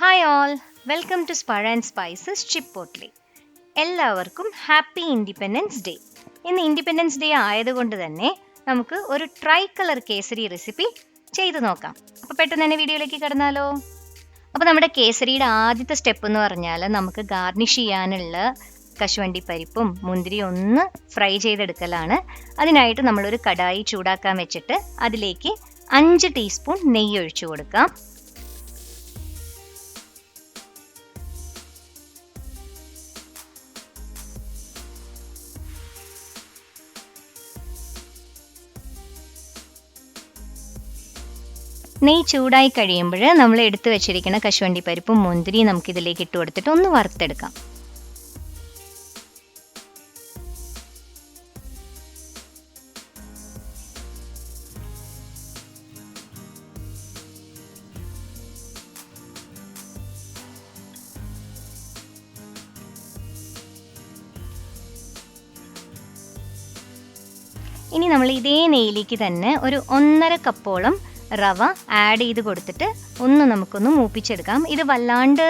Hi all, welcome to spurandspices chipotle. എല്ലാവർക്കും happy independence day. ഇന്ന് independence day ആയതുകൊണ്ട് തന്നെ നമുക്ക് ഒരു ട്രൈ കളർ കേസരി റെസിപ്പി ചെയ്തു നോക്കാം. അപ്പോൾ പെട്ടെന്ന് തന്നെ വീഡിയോയിലേക്ക് കടന്നാലോ. അപ്പോൾ നമ്മുടെ കേസരിയുടെ ആദ്യത്തെ സ്റ്റെപ്പ് എന്ന് പറഞ്ഞാൽ നമുക്ക് ഗാർണിഷ് ചെയ്യാനുള്ള കശുവണ്ടി പരിപ്പും മുന്തിരിയും ഒന്ന് ഫ്രൈ ചെയ്തെടുക്കലാണ്. അതിനായിട്ട് നമ്മളൊരു കടായി ചൂടാക്കാൻ വെച്ചിട്ട് അതിലേക്ക് 5 ടീസ്പൂൺ നെയ്യ് ഒഴിച്ചു കൊടുക്കാം. നെയ്യ് ചൂടായി കഴിയുമ്പോൾ നമ്മൾ എടുത്തു വെച്ചിരിക്കുന്ന കശുവണ്ടി പരിപ്പും മുന്തിരിയും നമുക്ക് ഇതിലേക്ക് ഇട്ട് കൊടുത്തിട്ട് ഒന്ന് വറുത്തെടുക്കാം. ഇനി നമ്മൾ ഇതേ നെയ്യിലേക്ക് തന്നെ ഒരു 1.5 കപ്പോളം റവ ആഡ് ചെയ്ത് കൊടുത്തിട്ട് നമുക്കൊന്ന് മൂപ്പിച്ചെടുക്കാം. ഇത് വല്ലാണ്ട്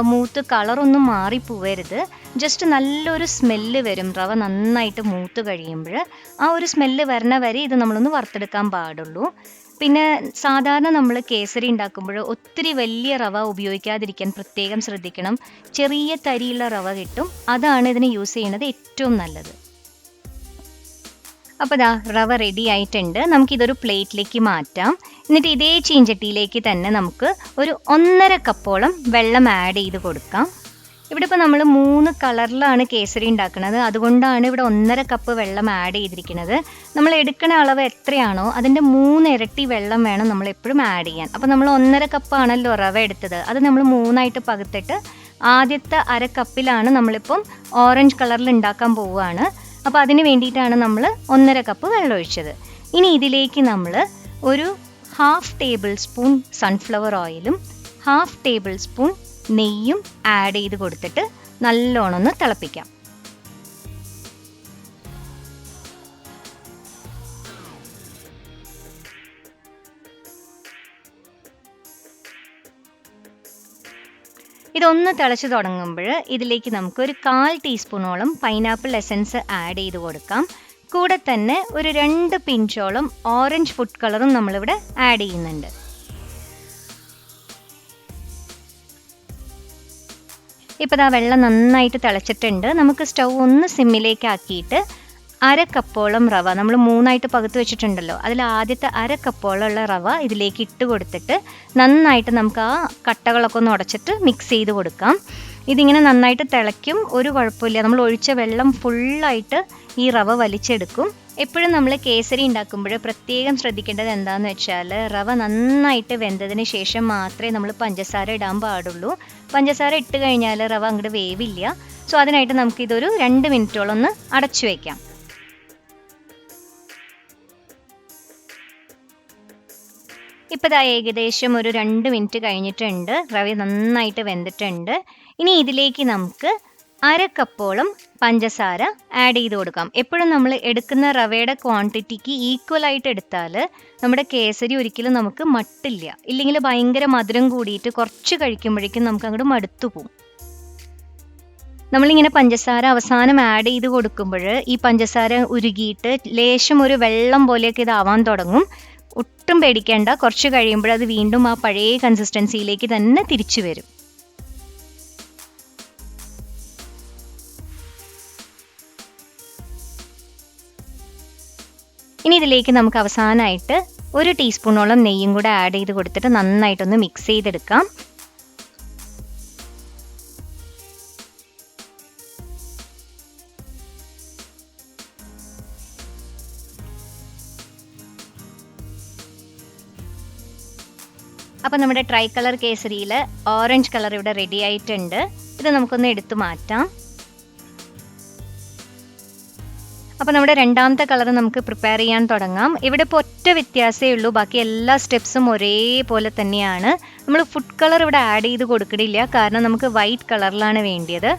മൂത്ത് കളറൊന്നും മാറിപ്പോവരുത്. ജസ്റ്റ് നല്ലൊരു സ്മെല്ല് വരും റവ നന്നായിട്ട് മൂത്ത് കഴിയുമ്പോൾ. ആ ഒരു സ്മെല്ല് വരണ വരെ ഇത് നമ്മളൊന്ന് വറുത്തെടുക്കാൻ പാടുള്ളൂ. പിന്നെ സാധാരണ നമ്മൾ കേസരി ഉണ്ടാക്കുമ്പോൾ ഒത്തിരി വലിയ റവ ഉപയോഗിക്കാതിരിക്കാൻ പ്രത്യേകം ശ്രദ്ധിക്കണം. ചെറിയ തരിയുള്ള റവ കിട്ടും, അതാണ് ഇതിന് യൂസ് ചെയ്യുന്നത് ഏറ്റവും നല്ലത്. അപ്പോൾ ദാ റവ റെഡി ആയിട്ടുണ്ട്. നമുക്കിതൊരു പ്ലേറ്റിലേക്ക് മാറ്റാം. എന്നിട്ട് ഇതേ ചീഞ്ചട്ടിയിലേക്ക് തന്നെ നമുക്ക് ഒരു 1.5 കപ്പോളം വെള്ളം ആഡ് ചെയ്ത് കൊടുക്കാം. ഇവിടെ ഇപ്പോൾ നമ്മൾ 3 കളറിലാണ് കേസരി ഉണ്ടാക്കുന്നത്, അതുകൊണ്ടാണ് ഇവിടെ 1.5 കപ്പ് വെള്ളം ആഡ് ചെയ്തിരിക്കുന്നത്. നമ്മൾ എടുക്കുന്ന അളവ് എത്രയാണോ അതിൻ്റെ 3 ഇരട്ടി വെള്ളം വേണം നമ്മൾ എപ്പോഴും ആഡ് ചെയ്യാൻ. അപ്പോൾ നമ്മൾ 1.5 കപ്പാണല്ലോ റവ എടുത്തത്, അത് നമ്മൾ 3ആയിട്ട് പകുത്തിട്ട് ആദ്യത്തെ 1/2 കപ്പിലാണ് നമ്മളിപ്പം ഓറഞ്ച് കളറിൽ ഉണ്ടാക്കാൻ പോവുകയാണ്. അപ്പോൾ അതിന് വേണ്ടിയിട്ടാണ് നമ്മൾ 1.5 കപ്പ് വെള്ളം ഒഴിച്ചത്. ഇനി ഇതിലേക്ക് നമ്മൾ ഒരു 1/2 ടേബിൾ സ്പൂൺ സൺഫ്ലവർ ഓയിലും 1/2 ടേബിൾ സ്പൂൺ നെയ്യും ആഡ് ചെയ്ത് കൊടുത്തിട്ട് നല്ലോണം ഒന്ന് തിളപ്പിക്കാം. ഇതൊന്ന് തിളച്ച് തുടങ്ങുമ്പോൾ ഇതിലേക്ക് നമുക്ക് ഒരു 1/4 ടീസ്പൂണോളം പൈനാപ്പിൾ എസൻസ് ആഡ് ചെയ്ത് കൊടുക്കാം. കൂടെ തന്നെ ഒരു 2 പിഞ്ചോളം ഓറഞ്ച് ഫുഡ് കളറും നമ്മളിവിടെ ആഡ് ചെയ്യുന്നുണ്ട്. ഇപ്പോൾ ദാ വെള്ളം നന്നായിട്ട് തിളച്ചിട്ടുണ്ട്. നമുക്ക് സ്റ്റൗ ഒന്ന് സിമ്മിലേക്ക് ആക്കിയിട്ട് 1/2 കപ്പോളം റവ നമ്മൾ 3ആയിട്ട് പകുത്ത് വെച്ചിട്ടുണ്ടല്ലോ, അതിൽ ആദ്യത്തെ 1/2 കപ്പോളം ഉള്ള റവ ഇതിലേക്ക് ഇട്ട് കൊടുത്തിട്ട് നന്നായിട്ട് നമുക്ക് ആ കട്ടകളൊക്കെ ഒന്ന് ഉടച്ചിട്ട് മിക്സ് ചെയ്ത് കൊടുക്കാം. ഇതിങ്ങനെ നന്നായിട്ട് തിളയ്ക്കും, ഒരു കുഴപ്പമില്ല. നമ്മൾ ഒഴിച്ച വെള്ളം ഫുള്ളായിട്ട് ഈ റവ വലിച്ചെടുക്കും. എപ്പോഴും നമ്മൾ കേസരി ഉണ്ടാക്കുമ്പോൾ പ്രത്യേകം ശ്രദ്ധിക്കേണ്ടത് എന്താണെന്ന് വെച്ചാൽ റവ നന്നായിട്ട് വെന്തതിന് ശേഷം മാത്രമേ നമ്മൾ പഞ്ചസാര ഇടാൻ പാടുള്ളൂ. പഞ്ചസാര ഇട്ട് കഴിഞ്ഞാൽ റവ അങ്ങോട്ട് വേവില്ല. സോ അതിനായിട്ട് നമുക്കിതൊരു 2 മിനിറ്റോളം ഒന്ന് അടച്ചു വയ്ക്കാം. ഇപ്പോൾ ദാ ഏകദേശം ഒരു 2 മിനിറ്റ് കഴിഞ്ഞിട്ടുണ്ട്. റവ നന്നായിട്ട് വെന്തിട്ടുണ്ട്. ഇനി ഇതിലേക്ക് നമുക്ക് 1/2 കപ്പോളം പഞ്ചസാര ആഡ് ചെയ്ത് കൊടുക്കാം. എപ്പോഴും നമ്മൾ എടുക്കുന്ന റവയുടെ ക്വാണ്ടിറ്റിക്ക് ഈക്വൽ ആയിട്ട് എടുത്താൽ നമ്മുടെ കേസരി ഒരിക്കലും നമുക്ക് മട്ടില്ല. ഇല്ലെങ്കിൽ ഭയങ്കര മധുരം കൂടിയിട്ട് കുറച്ച് കഴിക്കുമ്പോഴേക്കും നമുക്ക് അങ്ങോട്ട് മടുത്തു പോകും. നമ്മളിങ്ങനെ പഞ്ചസാര അവസാനം ആഡ് ചെയ്ത് കൊടുക്കുമ്പോൾ ഈ പഞ്ചസാര ഉരുകിയിട്ട് ലേശം ഒരു വെള്ളം പോലെയൊക്കെ ഇതാവാൻ തുടങ്ങും. ഒട്ടും പേടിക്കേണ്ട, കുറച്ച് കഴിയുമ്പോൾ അത് വീണ്ടും ആ പഴയ കൺസിസ്റ്റൻസിയിലേക്ക് തന്നെ തിരിച്ചു വരും. ഇനി ഇതിലേക്ക് നമുക്ക് അവസാനമായിട്ട് 1 ടീസ്പൂണോളം നെയ്യും കൂടെ ആഡ് ചെയ്ത് കൊടുത്തിട്ട് നന്നായിട്ടൊന്ന് മിക്സ് ചെയ്തെടുക്കാം. അപ്പോൾ നമ്മുടെ ട്രൈ കളർ കേസരിയിൽ ഓറഞ്ച് കളർ ഇവിടെ റെഡി ആയിട്ടുണ്ട്. ഇത് നമുക്കൊന്ന് എടുത്തു മാറ്റാം. അപ്പോൾ നമ്മുടെ രണ്ടാമത്തെ കളർ നമുക്ക് പ്രിപ്പയർ ചെയ്യാൻ തുടങ്ങാം. ഇവിടെ ഇപ്പോൾ ഒറ്റ വ്യത്യാസമേ ഉള്ളൂ, ബാക്കി എല്ലാ സ്റ്റെപ്സും ഒരേപോലെ തന്നെയാണ്. നമ്മൾ ഫുഡ് കളർ ഇവിടെ ആഡ് ചെയ്ത് കൊടുക്കണില്ല, കാരണം നമുക്ക് വൈറ്റ് കളറിലാണ് വേണ്ടിയത്.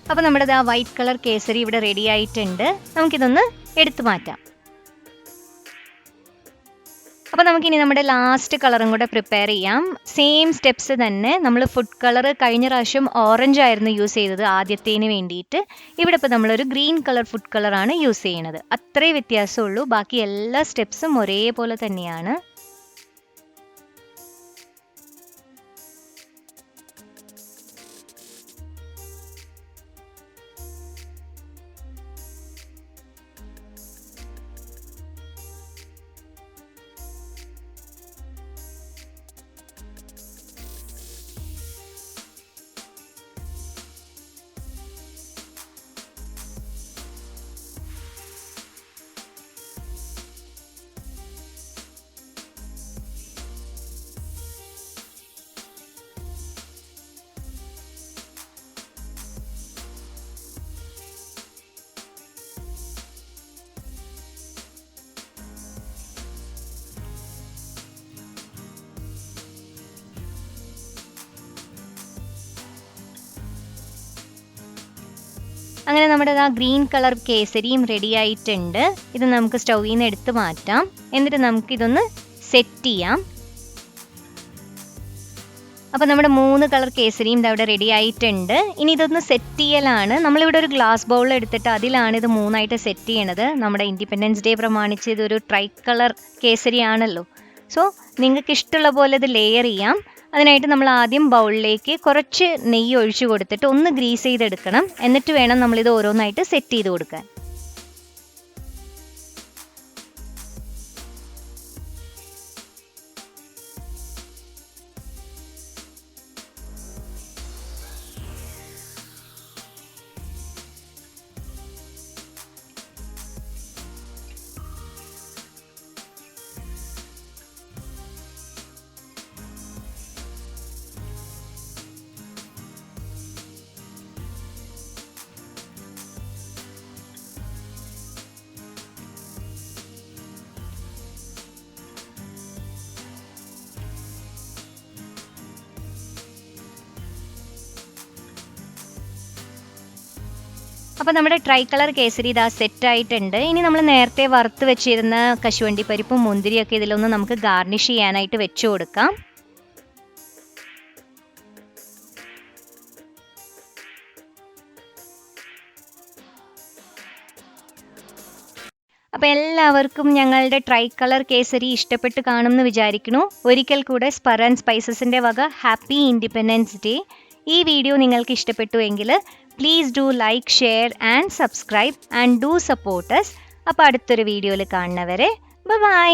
അപ്പോൾ നമ്മുടെ ആ വൈറ്റ് കളർ കേസരി ഇവിടെ റെഡി ആയിട്ടുണ്ട്. നമുക്കിതൊന്ന് എടുത്തു മാറ്റാം. അപ്പോൾ നമുക്കിനി നമ്മുടെ ലാസ്റ്റ് കളറും കൂടെ പ്രിപ്പയർ ചെയ്യാം. സെയിം സ്റ്റെപ്സ് തന്നെ. നമ്മൾ ഫുഡ് കളർ കഴിഞ്ഞ പ്രാവശ്യം ഓറഞ്ച് ആയിരുന്നു യൂസ് ചെയ്തത് ആദ്യത്തേന് വേണ്ടിയിട്ട്. ഇവിടെ ഇപ്പോൾ നമ്മളൊരു ഗ്രീൻ കളർ ഫുഡ് കളറാണ് യൂസ് ചെയ്യണത്. അത്രേ വ്യത്യാസമുള്ളൂ. ബാക്കി എല്ലാ സ്റ്റെപ്സും ഒരേപോലെ തന്നെയാണ്. അങ്ങനെ നമ്മുടെ ആ ഗ്രീൻ കളർ കേസരിയും റെഡി ആയിട്ടുണ്ട്. ഇത് നമുക്ക് സ്റ്റൗവിൽ നിന്ന് എടുത്ത് മാറ്റാം. എന്നിട്ട് നമുക്കിതൊന്ന് സെറ്റ് ചെയ്യാം. അപ്പോൾ നമ്മുടെ 3 കളർ കേസരിയും അവിടെ റെഡി ആയിട്ടുണ്ട്. ഇനി ഇതൊന്ന് സെറ്റ് ചെയ്യലാണ്. നമ്മളിവിടെ ഒരു ഗ്ലാസ് ബൗൾ എടുത്തിട്ട് അതിലാണ് ഇത് 3ആയിട്ട് സെറ്റ് ചെയ്യണത്. നമ്മുടെ ഇൻഡിപെൻഡൻസ് ഡേ പ്രമാണിച്ച് ഇതൊരു ട്രൈ കളർ കേസരി ആണല്ലോ. സോ നിങ്ങൾക്ക് ഇഷ്ടമുള്ള പോലെ ഇത് ലെയർ ചെയ്യാം. അതിനായിട്ട് നമ്മൾ ആദ്യം ബൗളിലേക്ക് കുറച്ച് നെയ്യ് ഒഴിച്ചു കൊടുത്തിട്ട് ഒന്ന് ഗ്രീസ് ചെയ്തെടുക്കണം. എന്നിട്ട് വേണം നമ്മളിത് ഓരോന്നായിട്ട് സെറ്റ് ചെയ്ത് കൊടുക്കാൻ. അപ്പോൾ നമ്മുടെ ട്രൈ കളർ കേസരി ഇതാ സെറ്റ് ആയിട്ടുണ്ട്. ഇനി നമ്മൾ നേരത്തെ വറുത്ത് വെച്ചിരുന്ന കശുവണ്ടി പരിപ്പും മുന്തിരിയൊക്കെ ഇതിലൊന്ന് നമുക്ക് ഗാർണിഷ് ചെയ്യാനായിട്ട് വെച്ചു കൊടുക്കാം. അപ്പോൾ എല്ലാവർക്കും ഞങ്ങളുടെ ട്രൈ കളർ കേസരി ഇഷ്ടപ്പെട്ട് കാണുമെന്ന് വിചാരിക്കുന്നു. ഒരിക്കൽ കൂടെ സ്പർ ആൻഡ് സ്പൈസസിൻ്റെ വക ഹാപ്പി ഇൻഡിപെൻഡൻസ് ഡേ. ഈ വീഡിയോ നിങ്ങൾക്ക് ഇഷ്ടപ്പെട്ടുവെങ്കിൽ please do like, share and subscribe and do support us. അപ്പോൾ അടുത്തൊരു വീഡിയോയിൽ കാണുന്നവരെ ബൈ.